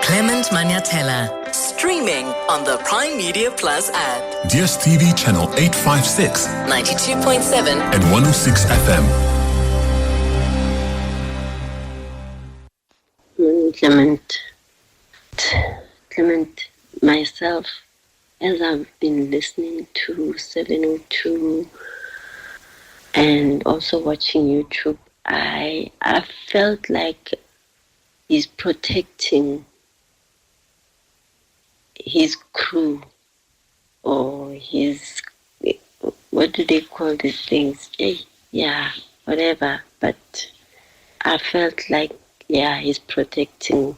Clement Manyathela, streaming on the Prime Media Plus app. DSTV channel 856, 92.7 and 106 FM. Clement, myself, as I've been listening to 702 and also watching YouTube, I felt like he's protecting his crew or his, what do they call these things? Yeah, whatever. But I felt like, yeah, he's protecting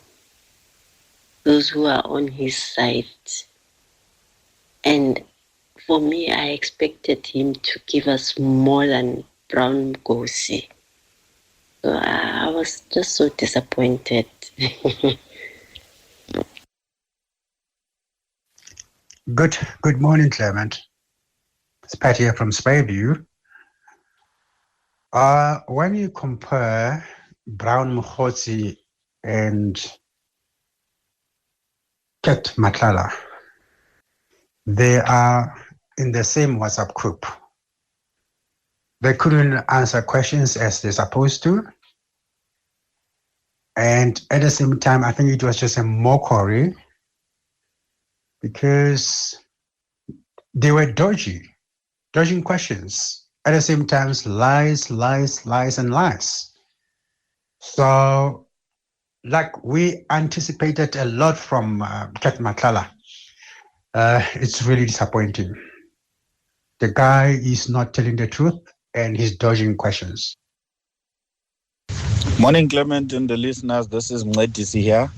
those who are on his side. And for me, I expected him to give us more than Brown Gosi. So I was just so disappointed. Good morning, Clement. It's Pat here from Spayview. When you compare Brown Mkhotsi and Cat Matlala, they are in the same WhatsApp group. They couldn't answer questions as they're supposed to. And at the same time, I think it was just a mockery because they were dodging questions. At the same time, lies, and lies. So, like we anticipated a lot from Cat Matlala, it's really disappointing. The guy is not telling the truth and he's dodging questions. Morning, Clement and the listeners. This is Mletisi here.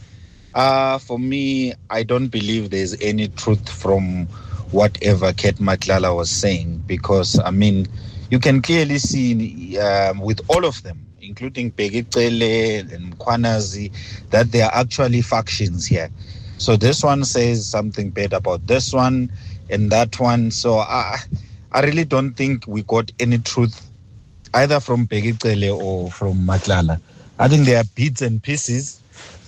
For me, I don't believe there's any truth from whatever Cat Matlala was saying because, I mean, you can clearly see with all of them, including Begicele and Mkwanazi, that there are actually factions here. So this one says something bad about this one and that one. So I really don't think we got any truth either from Begicele or from Matlala. I think there are bits and pieces,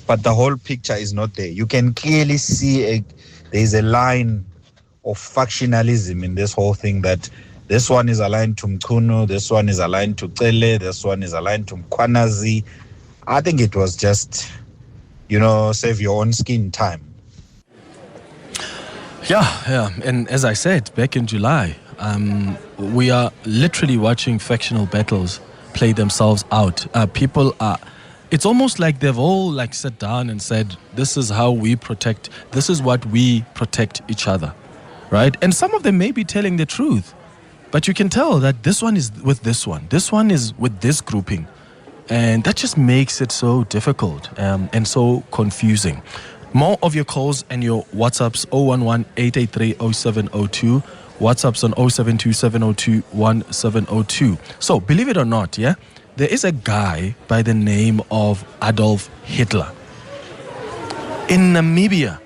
but the whole picture is not there. You can clearly see there's a line of factionalism in this whole thing, that this one is aligned to Mkuno, this one is aligned to Cele, this one is aligned to Mkwanazi. I think it was just, save your own skin time. Yeah. And as I said, back in July, we are literally watching factional battles play themselves out. People are, it's almost like they've all sat down and said, this is how we protect, this is what we protect each other, right? And some of them may be telling the truth, but you can tell that this one is with this one is with this grouping. And that just makes it so difficult and so confusing. More of your calls and your WhatsApps, 011-883-0702. WhatsApps on 072-702-1702. So, believe it or not, there is a guy by the name of Adolf Hitler in Namibia.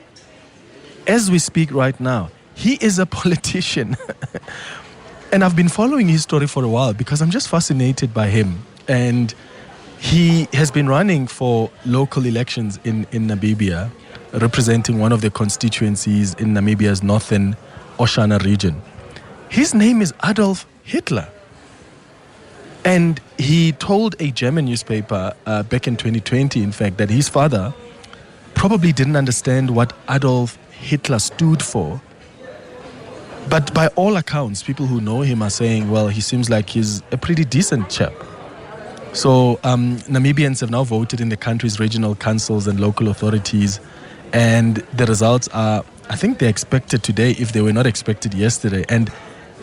As we speak right now, he is a politician. And I've been following his story for a while because I'm just fascinated by him. And he has been running for local elections in Namibia, representing one of the constituencies in Namibia's northern Oshana region. His name is Adolf Hitler. And he told a German newspaper back in 2020, in fact, that his father probably didn't understand what Adolf Hitler stood for. But by all accounts, people who know him are saying, well, he seems like he's a pretty decent chap. So Namibians have now voted in the country's regional councils and local authorities. And the results are, I think they're expected today if they were not expected yesterday. And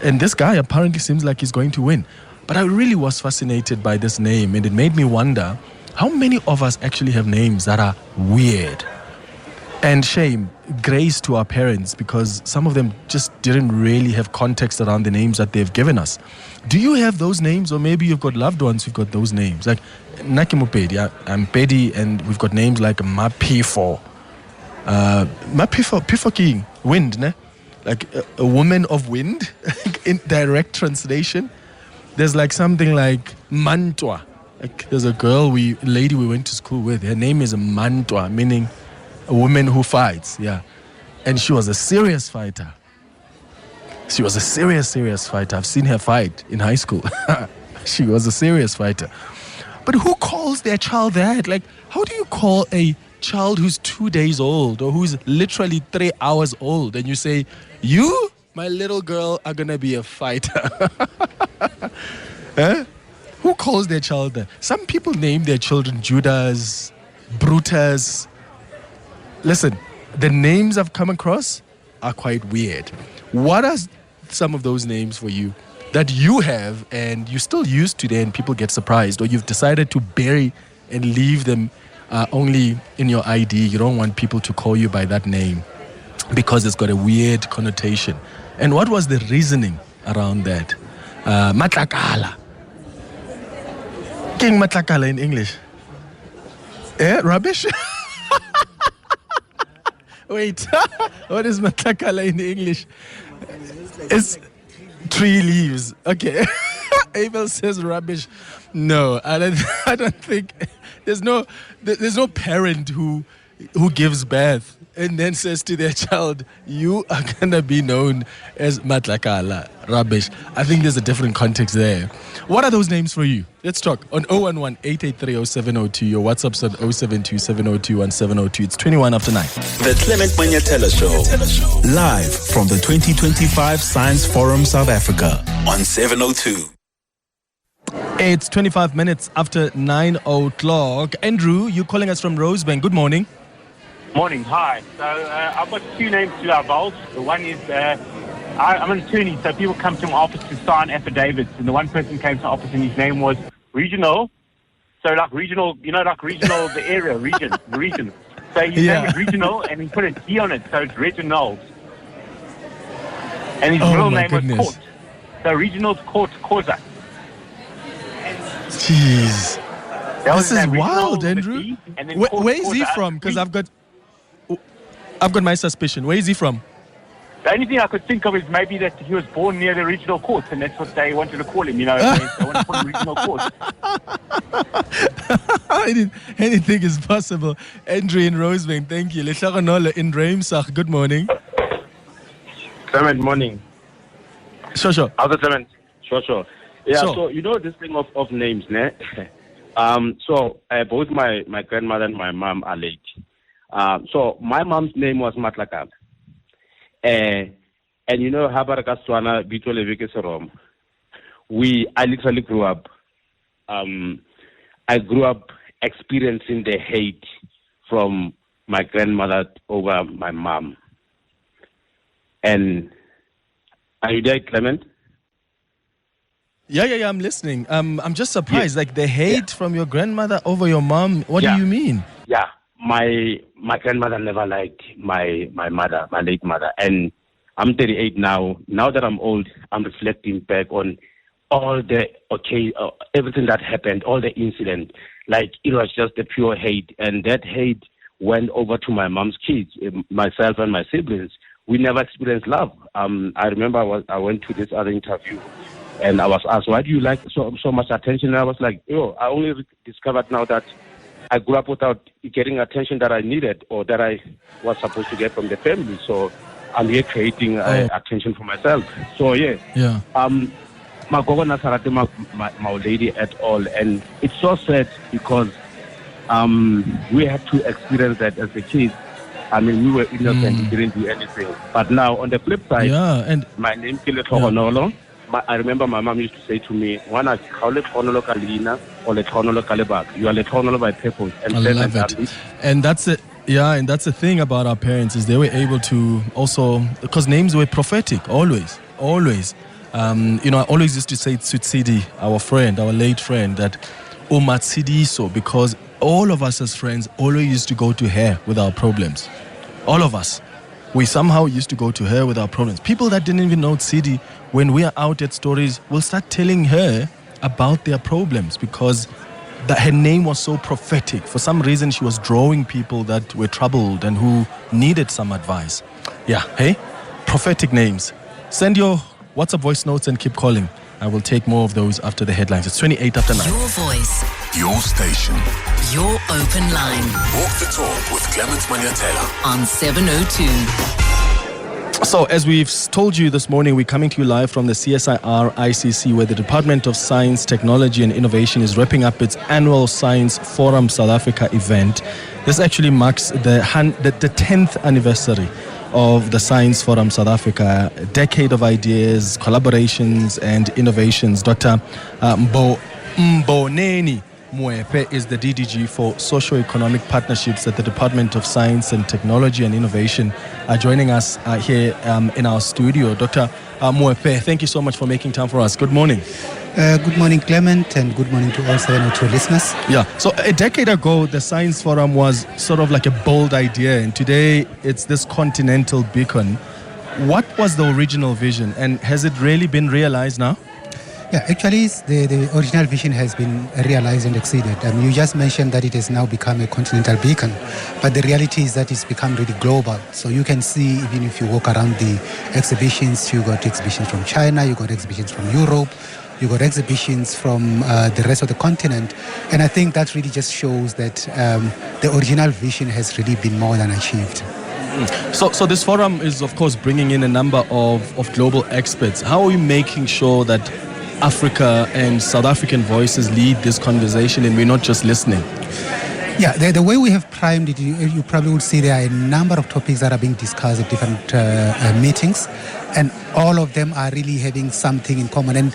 this guy apparently seems like he's going to win. But I really was fascinated by this name, and it made me wonder how many of us actually have names that are weird. And shame, grace to our parents, because some of them just didn't really have context around the names that they've given us. Do you have those names, or maybe you've got loved ones who've got those names? Like Nakimupedi, I'm Pedi, and we've got names like Mapifo. Mapifo King, wind, ne? Like a woman of wind, in direct translation. There's something like Mantwa. There's a lady we went to school with. Her name is Mantwa, meaning A woman who fights, yeah. And she was a serious fighter. She was a serious fighter. I've seen her fight in high school. She was a serious fighter. But who calls their child that? Like, how do you call a child who's 2 days old or who's literally 3 hours old and you say, you, my little girl, are going to be a fighter? Huh? Who calls their child that? Some people name their children Judas, Brutus. Listen, the names I've come across are quite weird. What are some of those names for you that you have and you still use today and people get surprised, or you've decided to bury and leave them only in your ID? You don't want people to call you by that name because it's got a weird connotation. And what was the reasoning around that? Matlakala. King Matlakala in English. Rubbish? Wait, what is Matlakala in English? It's tree leaves. Okay. Abel says rubbish. No, I don't think there's no parent who gives birth and then says to their child, you are gonna be known as Matlakala. Rubbish. I think there's a different context there. What are those names for you? Let's talk on 011-883-0702. Your WhatsApp's at 072-702-1702. It's 21 after 9. The Clement Manyathela Show. Live from the 2025 Science Forum South Africa on 702. It's 25 minutes after 9 o'clock. Andrew, you're calling us from Rosebank. Good morning. Morning, hi. So I've got two names to divulge. The one is, I'm an attorney, so people come to my office to sign affidavits, and the one person came to the office and his name was Regional. So like regional, like regional, the area, region. So his name is Regional, and he put a D on it, so it's Reginald. And his real name was Court. So Regional's Court Causa. Jeez. This is wild, Andrew. Where is he from? Because I've got my suspicion. Where is he from? The only thing I could think of is maybe that he was born near the regional courts, and that's what they wanted to call him, They want to call him regional courts. Anything is possible. Andrew in Rosebank, thank you. Lehlagonola in Ramsach, good morning. Clement, morning. Sure. How's it, Clement? Sure. Yeah, Sure. so this thing of names, ne? So both my grandmother and my mom are late. So my mom's name was Matlakala. And Habaraka Swana Bitole Vikeserom. I literally grew up. I grew up experiencing the hate from my grandmother over my mom. And are you there, Clement? Yeah, I'm listening. I'm just surprised, like the hate from your grandmother over your mom. What do you mean? Yeah, my grandmother never liked my mother, my late mother. And I'm 38 now. Now that I'm old, I'm reflecting back on all the everything that happened, all the incident. Like it was just a pure hate, and that hate went over to my mom's kids, myself and my siblings. We never experienced love. I remember I went to this other interview. And I was asked, why do you like so much attention? And I was like, I only discovered now that I grew up without getting attention that I needed or that I was supposed to get from the family. So I'm here creating attention for myself. So, yeah. My gogo nasarate my lady at all. And it's so sad because we had to experience that as a kid. I mean, we were innocent, we didn't do anything. But now, on the flip side, my name is Letonolo. I remember my mom used to say to me, you are Letonolo by purpose. And I love it. And that's it. Yeah, and that's the thing about our parents is they were able to also, because names were prophetic, always. I always used to say to Tsidi, our friend, our late friend, that Umatsidiso, because all of us as friends always used to go to her with our problems. All of us. We somehow used to go to her with our problems. People that didn't even know Tsidi, when we are out at stories, will start telling her about their problems because her name was so prophetic. For some reason, she was drawing people that were troubled and who needed some advice. Yeah, hey? Prophetic names. Send your WhatsApp voice notes and keep calling. I will take more of those after the headlines. It's 28 after 9. Your voice, Your station. your open line Walk the talk with Clement Manyathela. on 702. So, as we've told you this morning, we're coming to you live from the CSIR ICC, where the Department of Science, Technology and Innovation is wrapping up its annual Science Forum South Africa event. This actually marks the 10th anniversary of the Science Forum South Africa, a decade of ideas, collaborations and innovations. Dr. Mboneni Mwepe is the DDG for Socio-Economic Partnerships at the Department of Science and Technology and Innovation, joining us here in our studio. Dr. Mwepe, thank you so much for making time for us. Good morning. Good morning, Clement, and good morning to all 702 listeners. Yeah, so a decade ago, the Science Forum was sort of like a bold idea, and today it's this continental beacon. What was the original vision, and has it really been realized now? Yeah, actually, the original vision has been realized and exceeded. You just mentioned that it has now become a continental beacon, but the reality is that it's become really global. So you can see, even if you walk around the exhibitions, you got exhibitions from China, you got exhibitions from Europe, you got exhibitions from the rest of the continent. And I think that really just shows that the original vision has really been more than achieved. So this forum is, of course, bringing in a number of global experts. How are we making sure that Africa and South African voices lead this conversation and we're not just listening? Yeah, the way we have primed it, you probably would see there are a number of topics that are being discussed at different meetings, and all of them are really having something in common. And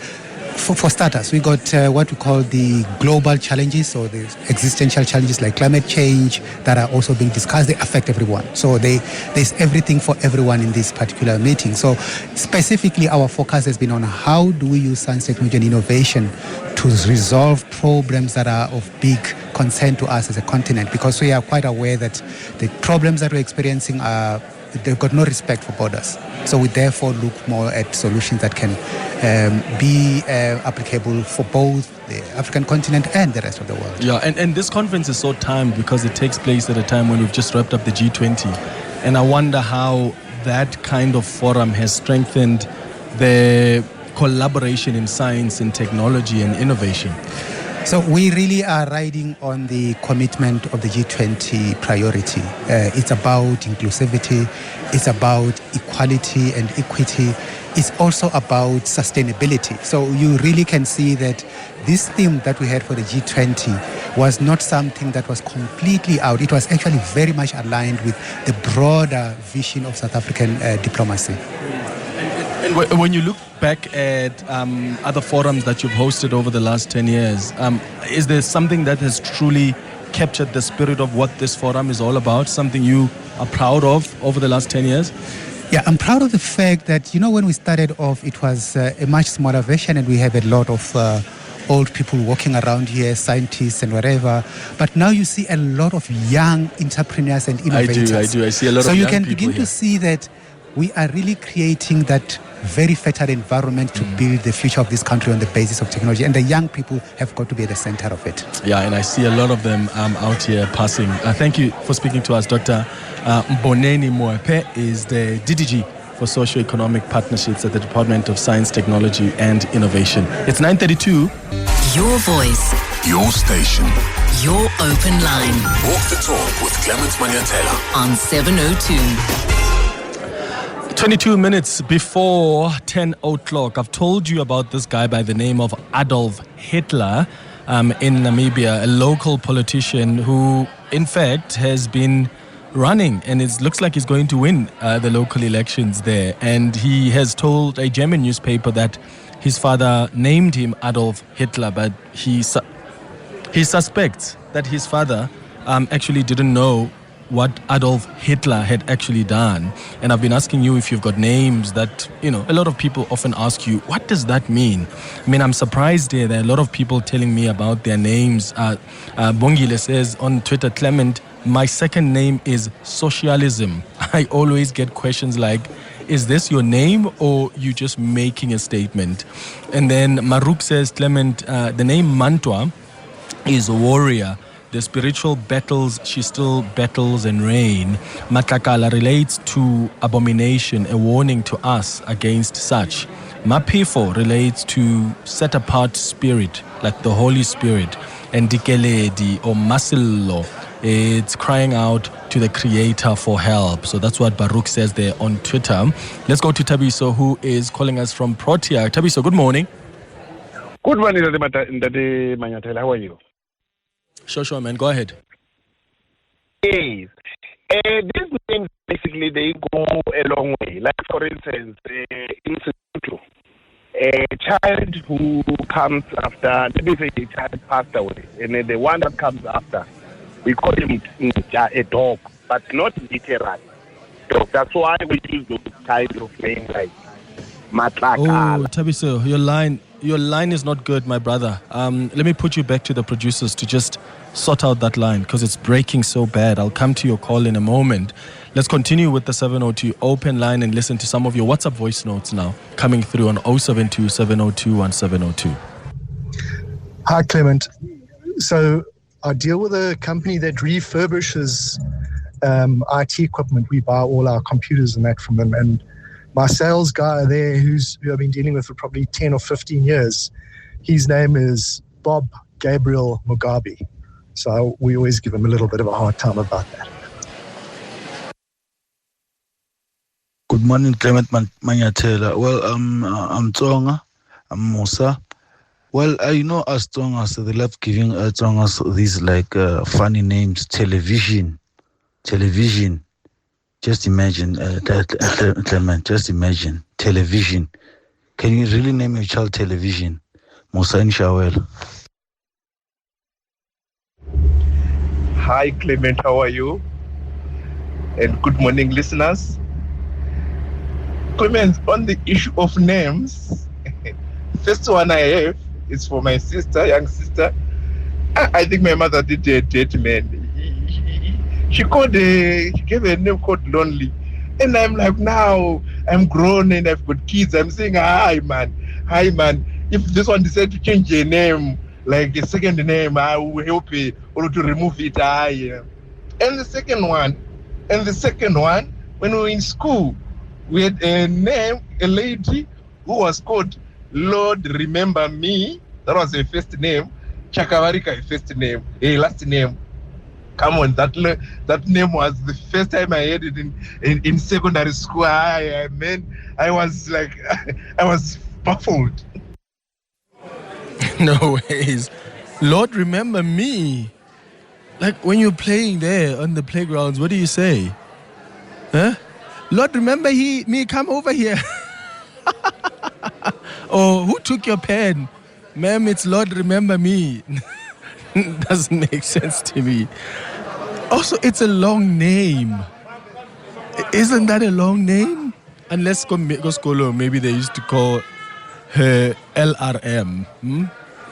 for starters, we got what we call the global challenges, or the existential challenges like climate change that are also being discussed. They affect everyone. So there's everything for everyone in this particular meeting. So specifically, our focus has been on how do we use science, technology and innovation to resolve problems that are of big concern to us as a continent, because we are quite aware that the problems that we're experiencing they've got no respect for borders. So we therefore look more at solutions that can be applicable for both the African continent and the rest of the world. Yeah, and this conference is so timed because it takes place at a time when we've just wrapped up the G20. And I wonder how that kind of forum has strengthened the collaboration in science and technology and innovation. So we really are riding on the commitment of the G20 priority. It's about inclusivity, it's about equality and equity, it's also about sustainability. So you really can see that this theme that we had for the G20 was not something that was completely out. It was actually very much aligned with the broader vision of South African diplomacy. And when you look back at other forums that you've hosted over the last 10 years, is there something that has truly captured the spirit of what this forum is all about, something you are proud of over the last 10 years? Yeah, I'm proud of the fact that, when we started off, it was a much smaller version, and we have a lot of old people walking around here, scientists and whatever. But now you see a lot of young entrepreneurs and innovators. I do. I see a lot of young people. So you can begin to see that we are really creating that very fertile environment to build the future of this country on the basis of technology, and the young people have got to be at the center of it. Yeah, and I see a lot of them out here passing. Thank you for speaking to us. Dr. Mboneni Mwepe is the DDG for Socio-Economic Partnerships at the Department of Science, Technology and Innovation. It's 9:32. Your voice, Your station. your open line Walk the talk with Clement Manyathela. on 702. 22 minutes before 10 o'clock, I've told you about this guy by the name of Adolf Hitler in Namibia, a local politician who, in fact, has been running, and it looks like he's going to win the local elections there. And he has told a German newspaper that his father named him Adolf Hitler, but he suspects that his father actually didn't know what Adolf Hitler had actually done. And I've been asking you if you've got names that, a lot of people often ask you, what does that mean? I mean, I'm surprised there are a lot of people telling me about their names. Bongile says on Twitter, Clement, my second name is Socialism. I always get questions like, is this your name or you just making a statement? And then Maruk says, Clement, the name Mantwa is warrior. The spiritual battles she still battles and reign. Matlakala relates to abomination, a warning to us against such. Mapifo relates to set apart spirit, like the Holy Spirit. And Dikeledi or Masillo, it's crying out to the Creator for help. So that's what Baruch says there on Twitter. Let's go to Tabiso, who is calling us from Protea. Tabiso, good morning. Good morning, Ndade Manyathela. How are you? Sure, man. Go ahead. Yes. These names, basically, they go a long way. Like, for instance, in Sotho, a child who comes after, let me say a child passed away, and then the one that comes after, we call him a dog, but not literally dog. That's why we use those kind of names like Matlala. Oh, Tabiso, your line is not good, my brother. Let me put you back to the producers to just sort out that line because it's breaking so bad. I'll come to your call in a moment. Let's continue with the 702 open line and listen to some of your WhatsApp voice notes now coming through on 072 702 1702. Hi, Clement. So I deal with a company that refurbishes IT equipment. We buy all our computers and that from them. And my sales guy there, who I've been dealing with for probably 10 or 15 years, his name is Bob Gabriel Mugabe. So we always give him a little bit of a hard time about that. Good morning, Clement Manyathela. Well, I'm Tsonga. I'm Musa. Well, you know us Tsongas, they love giving Tsongas these like funny names. Television. Just imagine, Clement, just imagine. Television. Can you really name your child Television? Musa and Shawel. Hi, Clement, how are you? And good morning, listeners. Clement, on the issue of names, first one I have is for my sister, young sister. I think my mother did a date, man. She gave a name called Lonely. And I'm like, now I'm grown and I've got kids. I'm saying, hi, man. If this one decides to change a name, like a second name, I will help you or to remove it. And the second one, when we were in school, we had a lady who was called Lord Remember Me. That was her first name. Chakavarika, her first name. Her last name. Come on, that name was the first time I heard it in secondary school. I was like, I was baffled. No ways. Lord, remember me. Like when you're playing there on the playgrounds, what do you say? Huh? Lord, remember me, come over here. Oh, who took your pen? Ma'am, it's Lord, remember me. Doesn't make sense to me. Also, it's a long name. Isn't that a long name? Unless Goskolo, maybe they used to call her LRM.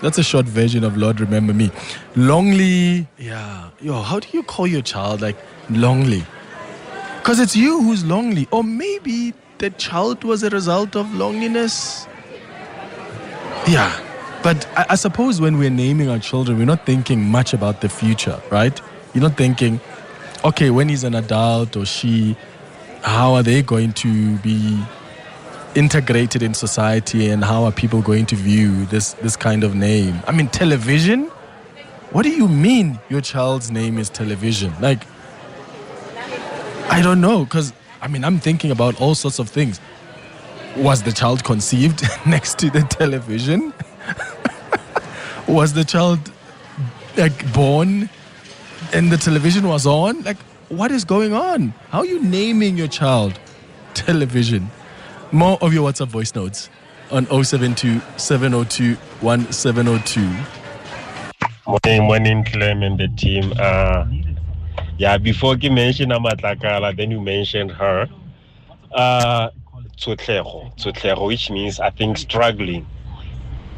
That's a short version of Lord Remember Me. Longly, yeah. Yo, how do you call your child like Longly? Because it's you who's lonely. Or maybe the child was a result of loneliness. Yeah. But I suppose when we're naming our children, we're not thinking much about the future, right? You're not thinking, okay, when he's an adult or she, how are they going to be integrated in society and how are people going to view this kind of name? I mean, television? What do you mean your child's name is Television? Like, I don't know, because, I mean, I'm thinking about all sorts of things. Was the child conceived next to the television? Was the child, like, born and the television was on? Like, what is going on? How are you naming your child Television? More of your WhatsApp voice notes on 072 702 1702. Morning, Clem and the team. Before you mentioned Matlala, then you mentioned her. Tsotlego, which means, I think, struggling.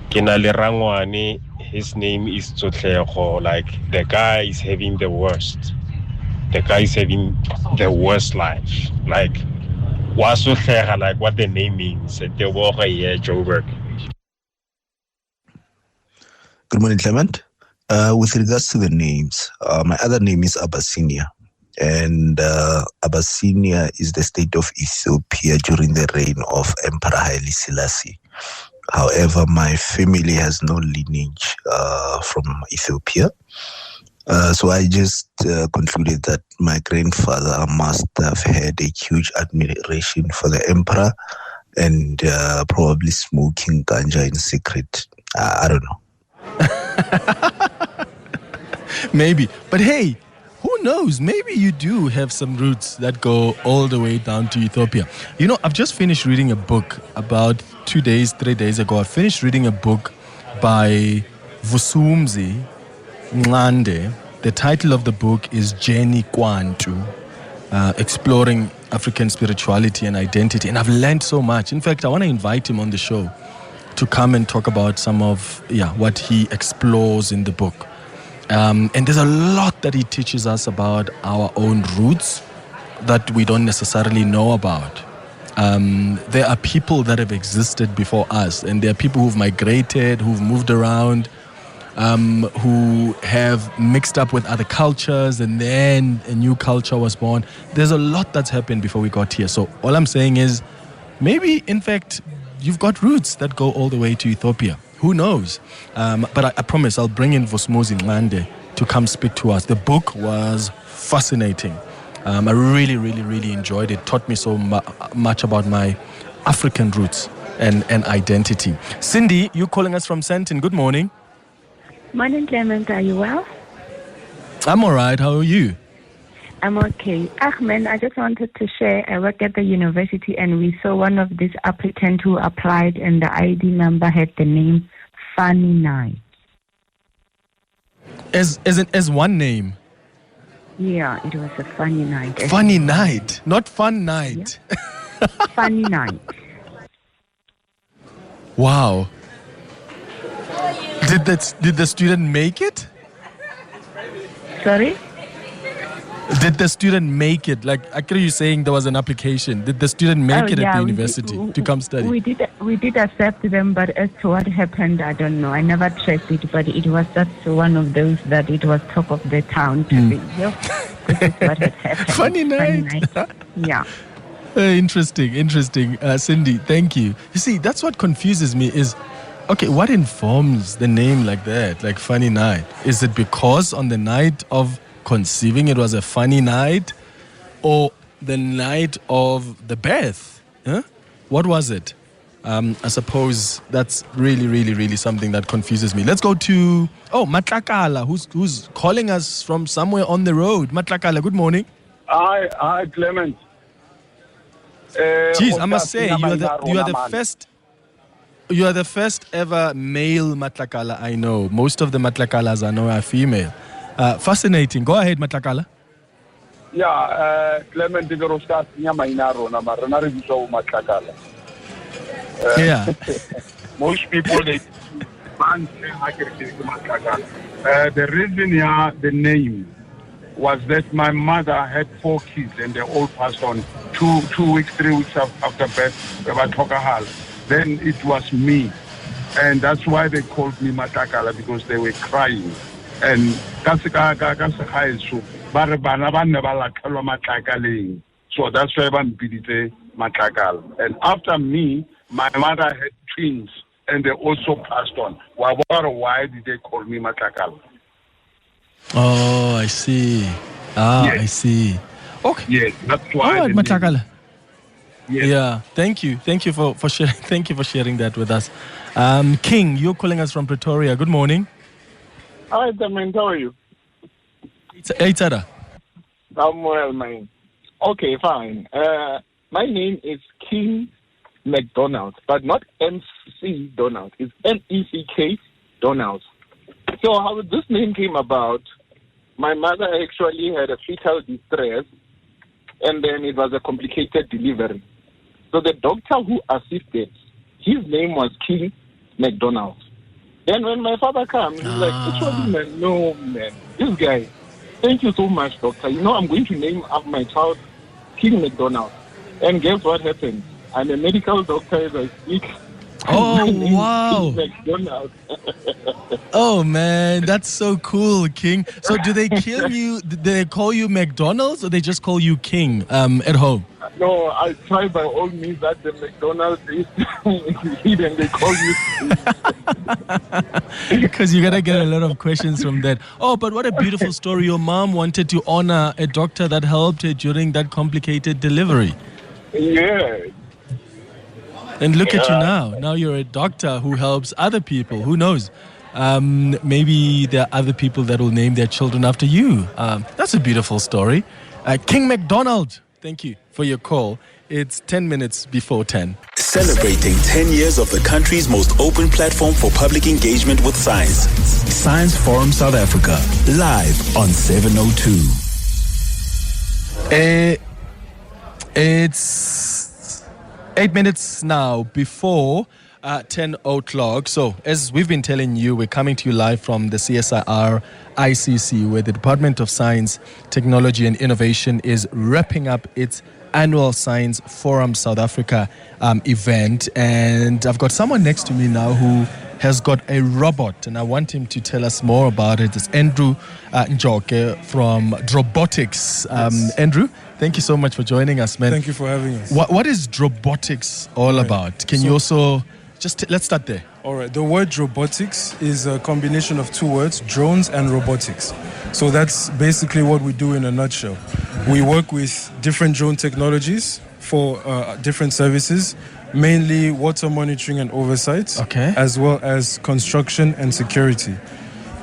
Kenale Rangwane, his name is Tsotlego. Like, the guy is having the worst. The guy is having the worst life. Like, like what the name means. Joburg. Good morning, Clement. With regards to the names, my other name is Abyssinia. And Abyssinia is the state of Ethiopia during the reign of Emperor Haile Selassie. However, my family has no lineage from Ethiopia. So I just concluded that my grandfather must have had a huge admiration for the emperor and probably smoking ganja in secret. I don't know. Maybe. But hey, who knows? Maybe you do have some roots that go all the way down to Ethiopia. You know, I've just finished reading a book about 3 days ago. I finished reading a book by Vusimuzi Cat. The title of the book is Jenny Kwantu, Exploring African Spirituality and Identity. And I've learned so much. In fact, I want to invite him on the show to come and talk about some of what he explores in the book. And there's a lot that he teaches us about our own roots that we don't necessarily know about. There are people that have existed before us, and there are people who've migrated, who've moved around, who have mixed up with other cultures, and then a new culture was born. There's a lot that's happened before we got here. So all I'm saying is, maybe, in fact, you've got roots that go all the way to Ethiopia. Who knows? But I promise I'll bring in Vusimuzi Cat to come speak to us. The book was fascinating. I really, really, really enjoyed it. Taught me so much about my African roots and identity. Cindy, you're calling us from Sandton. Good morning. Morning, Clement. Are you well? I'm all right. How are you? I'm okay. Ahmed, I just wanted to share. I work at the university, and we saw one of these applicants who applied, and the ID number had the name Funny Night. As one name? Yeah, it was a funny night. Funny night, not fun night. Yeah. Funny night. Wow. Did the student make it? Sorry? Did the student make it? Like, actually, you're saying there was an application. Did the student make it at the university to come study? We did accept them, but as to what happened, I don't know. I never tracked it, but it was just one of those that it was top of the town to be. Yep. This is what had happened. Funny night. Yeah. Interesting. Cindy, thank you. You see, that's what confuses me is, okay, what informs the name like that, like Funny Night? Is it because on the night of conceiving it was a funny night, or the night of the birth? Huh? What was it? I suppose that's really, really, really something that confuses me. Let's go to Matlakala, who's calling us from somewhere on the road. Matlakala, good morning. Hi, Clement. Jeez, I must say you are the first ever male Matlakala I know. Most of the Matlakalas I know are female. Fascinating. Go ahead, Matlakala. Yeah, Clement de Verostat, Nyamainaro, Namarana, Matlakala. Yeah. Most people, they the reason, the name was that my mother had 4 kids and they all passed on 3 weeks after birth. Then it was me. And that's why they called me Matlakala, because they were crying. And so that's why I'm Matlakala. And after me, my mother had twins and they also passed on. Why did they call me Matlakala? Oh, I see. Yes. I see. Okay. Yes, that's why. All right, Matlakala. Yes. Yeah, thank you for sharing. Thank you for sharing that with us. King, you're calling us from Pretoria. Good morning. Hi, Clement. How are you? Hey, Tada. I'm well, man. Okay, fine. My name is King McDonald, but not MC Donald. It's MECK Donald. So how this name came about, my mother actually had a fetal distress, and then it was a complicated delivery. So the doctor who assisted, his name was King McDonald. Then when my father comes, he's like, actually, man, no, man, this guy, thank you so much, doctor. I'm going to name after my child King McDonald. And guess what happened? I'm a medical doctor as I speak. Oh, My name wow. is King McDonald. Oh man, that's so cool, King. So do they kill you? Do they call you McDonald's or they just call you King at home? No, I try by all means that the McDonald's is hidden. They call you. Because you're gonna get a lot of questions from that. Oh, but what a beautiful story. Your mom wanted to honor a doctor that helped her during that complicated delivery. Yeah. And look at you now. Now you're a doctor who helps other people. Who knows? Maybe there are other people that will name their children after you. That's a beautiful story. King McDonald, thank you for your call. It's 10 minutes before 10. Celebrating 10 years of the country's most open platform for public engagement with science. Science Forum South Africa, live on 702. It's 8 minutes now before 10 o'clock. So, as we've been telling you, we're coming to you live from the CSIR ICC, where the Department of Science, Technology and Innovation is wrapping up its annual Science Forum South Africa event. And I've got someone next to me now who has got a robot, and I want him to tell us more about it. It's Andrew Njoke from Drobotics. Yes. Andrew, thank you so much for joining us, man. Thank you for having us. What is Drobotics all about? Can you also let's start there. All right. The word robotics is a combination of two words, drones and robotics. So that's basically what we do in a nutshell. We work with different drone technologies for different services, mainly water monitoring and oversight, as well as construction and security.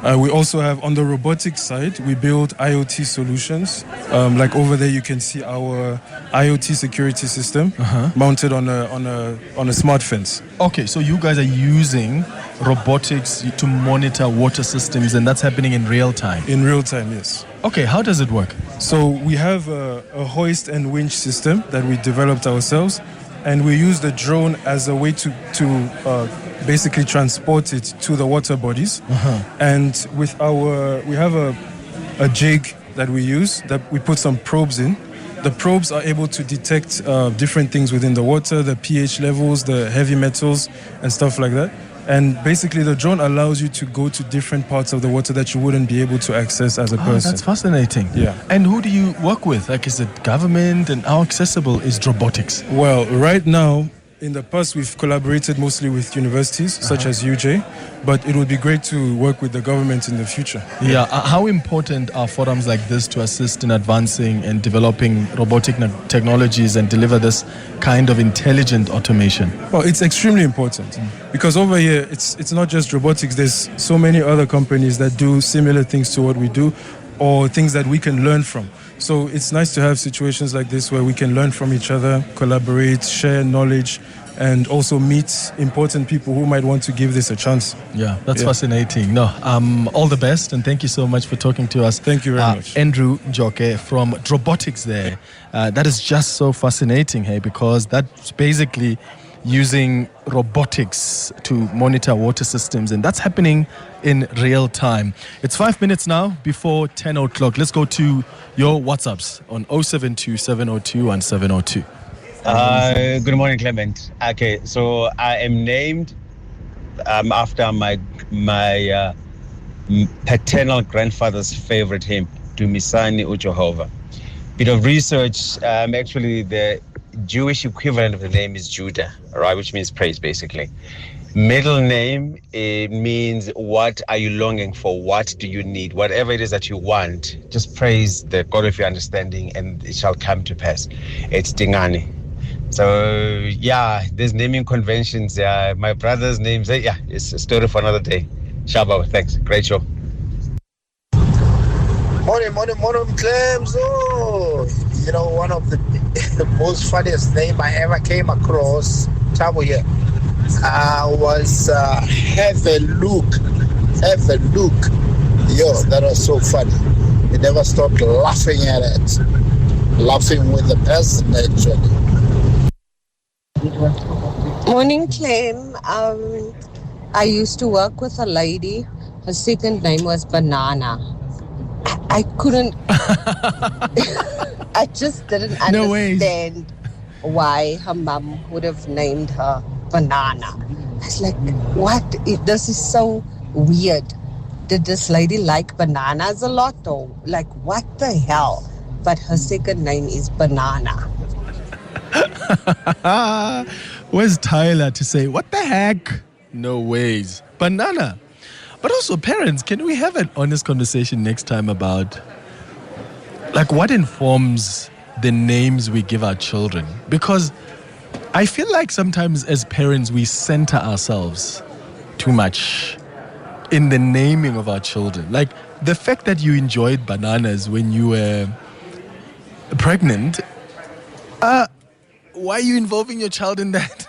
We also have, on the robotics side, we build IoT solutions. Like over there, you can see our IoT security system mounted on a smart fence. Okay, so you guys are using robotics to monitor water systems, and that's happening in real time? In real time, yes. Okay, how does it work? So we have a hoist and winch system that we developed ourselves, and we use the drone as a way to basically transport it to the water bodies. And with we have a jig that we use that we put some probes in. The probes are able to detect different things within the water, the pH levels, the heavy metals and stuff like that. And basically the drone allows you to go to different parts of the water that you wouldn't be able to access as a person. That's fascinating. Yeah. And who do you work with? Like, is it government, and how accessible is Drobotics? Well, right now, in the past, we've collaborated mostly with universities such as UJ, but it would be great to work with the government in the future. Yeah. How important are forums like this to assist in advancing and developing robotic technologies and deliver this kind of intelligent automation? Well, it's extremely important because over here, it's not just robotics. There's so many other companies that do similar things to what we do, or things that we can learn from. So it's nice to have situations like this where we can learn from each other, collaborate, share knowledge, and also meet important people who might want to give this a chance. Yeah, that's fascinating. No, all the best, and thank you so much for talking to us. Thank you very much. Andrew Njoke from Drobotics there. That is just so fascinating, hey, because that's basically using robotics to monitor water systems, and that's happening in real time. It's 5 minutes now before 10 o'clock. Let's go to your WhatsApps on 072-702-1702. Good morning, Clement. Okay, so I am named after my paternal grandfather's favorite hymn, Dumisani Ujehovah. Bit of research, actually the Jewish equivalent of the name is Judah, right, which means praise, basically. Middle name, it means what are you longing for? What do you need? Whatever it is that you want, just praise the God of your understanding and it shall come to pass. It's Dingani. So, yeah, there's naming conventions. My brother's names, it's a story for another day. Shaba, thanks. Great show. Morning, Clems. Oh, you know, one of the most funniest name I ever came across, Tabo here, was Have a Look. Yo, that was so funny. We never stopped laughing at it. Laughing with the person, actually. Morning, Clem. I used to work with a lady. Her second name was Banana. I couldn't. I just didn't understand why her mom would have named her Banana. was like, what? This is so weird. Did this lady like bananas a lot, or like, what the hell? But her second name is Banana. Where's Tyler to say, what the heck? No ways. Banana. But also, parents, can we have an honest conversation next time about, like, what informs the names we give our children? Because I feel like sometimes as parents, we center ourselves too much in the naming of our children. Like, the fact that you enjoyed bananas when you were pregnant, why are you involving your child in that?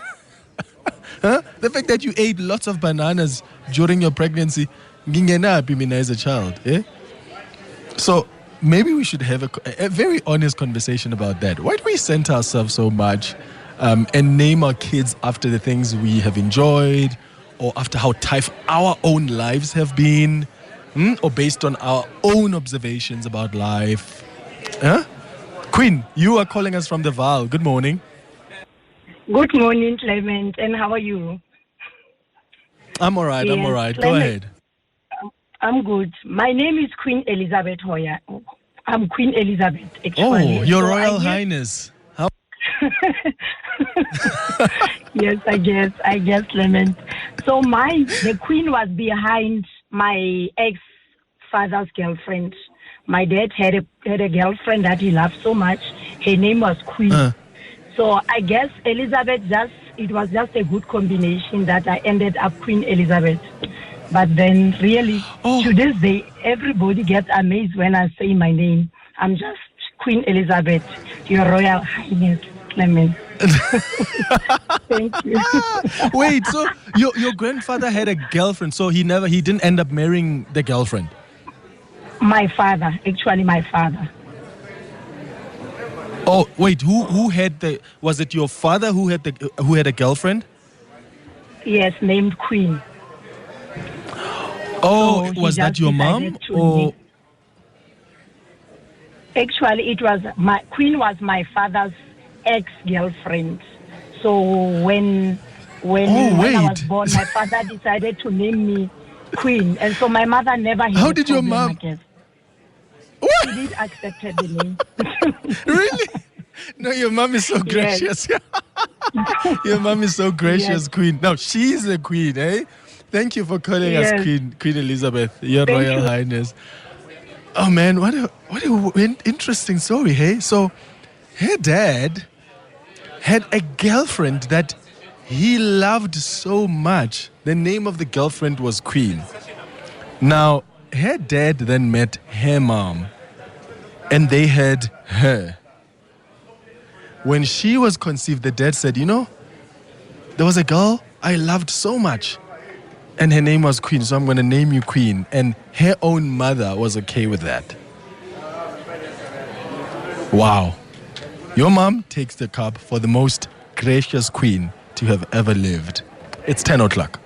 Huh? The fact that you ate lots of bananas during your pregnancy, ngingenaphi mina as a child, eh? So maybe we should have a very honest conversation about that. Why do we center ourselves so much and name our kids after the things we have enjoyed, or after how tough our own lives have been, or based on our own observations about life? Huh? Queen, you are calling us from the Vaal. Good morning. Good morning, Clement, and how are you? I'm all right. Yes, I'm all right. Go Clement, ahead. I'm good. My name is Queen Elizabeth Hoya. I'm Queen Elizabeth, actually. Oh, Your So Royal I guess- Highness. How? Yes, I guess, Clement. So the Queen was behind my ex-father's girlfriend. My dad had a girlfriend that he loved so much. Her name was Queen. So I guess Elizabeth it was just a good combination that I ended up Queen Elizabeth. But then really, to this day, everybody gets amazed when I say my name. I'm just Queen Elizabeth, Your Royal Highness, Clement. Thank you. Wait, so your grandfather had a girlfriend, so he didn't end up marrying the girlfriend? My father. Oh, wait, who had was it your father who had a girlfriend? Yes, named Queen. Oh, So he was that just your decided mom? to Or Actually, it was Queen was my father's ex-girlfriend. So when I was born, my father decided to name me Queen, and so my mother never had How a did your problem, mom- I guess. She did accept the name. Really? No, your mom is so Yes. gracious. Your mom is so gracious, Yes. Queen. No, she's a queen, eh? Thank you for calling us Yes. Queen Elizabeth, Your Thank Royal you. Highness. Oh man, what a interesting story, hey? So her dad had a girlfriend that he loved so much. The name of the girlfriend was Queen. Now, her dad then met her mom, and they had her. When she was conceived, the dad said, there was a girl I loved so much, and her name was Queen, so I'm going to name you Queen. And her own mother was okay with that. Wow. Your mom takes the cup for the most gracious queen to have ever lived. It's 10 o'clock.